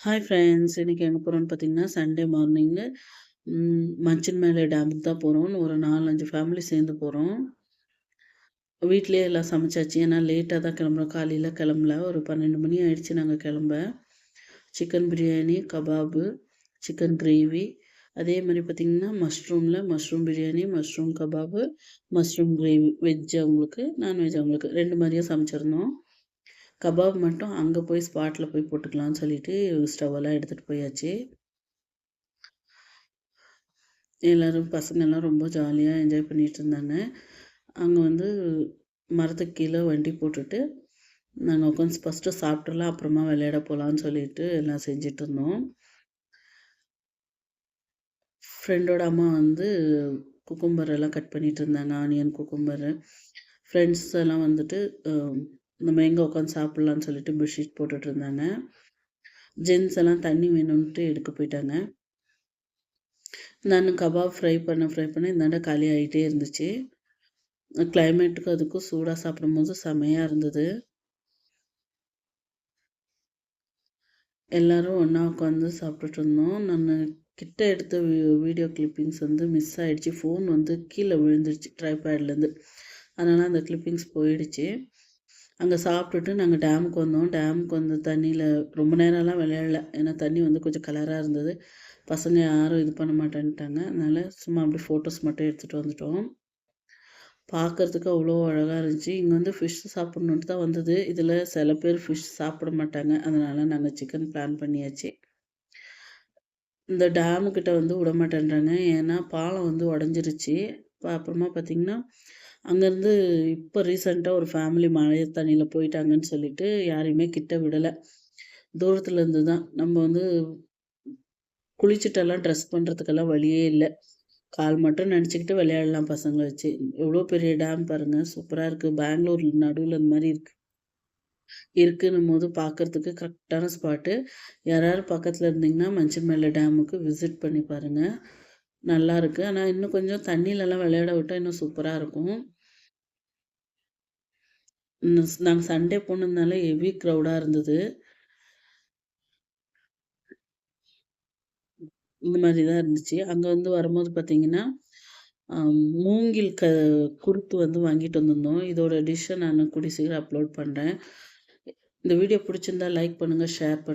Hi friends. இன்னைக்கு எங்க போறோம்னு பார்த்தீங்கன்னா, சண்டே மார்னிங்கு மச்சின் மேலே டேமுக்கு தான் போறோம். ஒரு 4, 5 ஃபேமிலி சேர்ந்து போறோம். வீட்லயே எல்லாம் சமைச்சாச்சு. ஏன்னா லேட்டா தான் கிளம்புறோம். காலையில கிளம்பல. ஒரு 12 மணி ஆயிடுச்சு நாங்க கிளம்ப. Chicken biryani, kebab, chicken gravy, அதே மாரி பார்த்தீங்கன்னா, mushroom biryani, mushroom kebab, mushroom gravy. Veg அவங்களுக்கு, நான்வெஜ் அவங்களுக்கு 2 மாரியும் சமைச்சிருந்தோம். கபாப் மட்டும் அங்க போய் ஸ்பாட்ல போய் போட்டுக்கலாம்னு சொல்லிட்டு ஸ்டவ்வெல்லாம் எடுத்துட்டு போயாச்சு. எல்லாரும் பசங்கள்லாம் ரொம்ப ஜாலியா என்ஜாய் பண்ணிட்டு இருந்தாங்க. அங்க வந்து மரத்துக்கு கீழ வண்டி போட்டுட்டு, நாங்க உட்காந்து ஃபர்ஸ்ட்டு சாப்பிட்டுறலாம், அப்புறமா விளையாட போலான்னு சொல்லிட்டு எல்லாம் செஞ்சுட்டுருந்தோம். ஃப்ரெண்டோட அம்மா வந்து குக்கும்பர் எல்லாம் கட் பண்ணிட்டு இருந்தாங்க. Onion, cucumber. ஃப்ரெண்ட்ஸ் எல்லாம் வந்துட்டு அ நம்ம எங்க உட்காந்து சாப்பிடலான்னு சொல்லிட்டு பெட்ஷீட் போட்டுட்டு இருந்தாங்க. ஜென்ஸ் எல்லாம் தண்ணி வேணும்ன்ட்டு எடுக்க போயிட்டாங்க. நானு கபாப் ஃப்ரை பண்ண இந்தாண்ட காலி ஆயிட்டே இருந்துச்சு. கிளைமேட்டுக்கும் அதுக்கும் சூடா சாப்பிடும்போது செமையா இருந்தது. எல்லாரும் ஒண்ணா உட்காந்து சாப்பிட்டுட்டு இருந்தோம். நானு கிட்ட எடுத்த வீடியோ கிளிப்பிங்ஸ் வந்து மிஸ் ஆயிடுச்சு. ஃபோன் வந்து கீழ விழுந்துருச்சு ட்ரைபேட்லேருந்து. அதனால அந்த கிளிப்பிங்ஸ் போயிடுச்சு. அங்க சாப்பிட்டுட்டு நாங்க டேமுக்கு வந்தோம். டேமுக்கு வந்து தண்ணியில ரொம்ப நேரம்லாம் விளையாடல. ஏன்னா தண்ணி வந்து கொஞ்சம் கலரா இருந்தது. பசங்க யாரும் இது பண்ண மாட்டேன்ட்டாங்க. அதனால சும்மா அப்படியே ஃபோட்டோஸ் மட்டும் எடுத்துட்டு வந்துட்டோம். பார்க்கறதுக்கு அவ்வளோ அழகா இருந்துச்சு. இங்க வந்து ஃபிஷ் சாப்பிடணுன்ட்டு தான் வந்தது. இதில சில பேர் ஃபிஷ் சாப்பிட மாட்டாங்க. அதனால நாங்க சிக்கன் பிளான் பண்ணியாச்சு. இந்த டேமு கிட்ட வந்து விடமாட்டேன்றாங்க. ஏன்னா பாலம் வந்து உடைஞ்சிருச்சு. அப்புறமா பார்த்தீங்கன்னா, அங்கேருந்து இப்போ ரீசென்ட்டா ஒரு ஃபேமிலி மழை தண்ணீல போயிட்டாங்கன்னு சொல்லிட்டு யாரையுமே கிட்ட விடல. தூரத்துல இருந்து தான். நம்ம வந்து குளிச்சுட்டெல்லாம் ட்ரெஸ் பண்றதுக்கெல்லாம் வழியே இல்ல. கால் மட்டும் நனச்சுக்கிட்டு விளையாடலாம் பசங்கள வச்சு. எவ்வளோ பெரிய டேம் பாருங்க. சூப்பரா இருக்கு. பெங்களூர் நடுவுல இந்த மாரி இருக்குன்னும்போது பார்க்கறதுக்கு கரெக்டான ஸ்பாட்டு. யாராவது பக்கத்துல இருந்தீங்கன்னா, மஞ்சமேல டேமுக்கு விசிட் பண்ணி பாருங்க. நல்லாருக்கு. ஆனா இன்னும் கொஞ்சம் தண்ணீலலாம் விளையாட விட்டா இன்னும் சூப்பரா இருக்கும். நாங்க சண்டே போனதுனால ஹெவி க்ரவுடா இருந்தது. இந்த மாரி தான் இருந்துச்சு. அங்க வந்து வரும்போது பார்த்தீங்கன்னா, அ மூங்கில் குருத்து வந்து வாங்கிட்டு வந்திருந்தோம். இதோட டிஷ்ஷ நானு கூடிய சீக்கிரம் அப்லோட் பண்றேன். இந்த வீடியோ பிடிச்சிருந்தா லைக் பண்ணுங்க, ஷேர் பண்ணுங்க.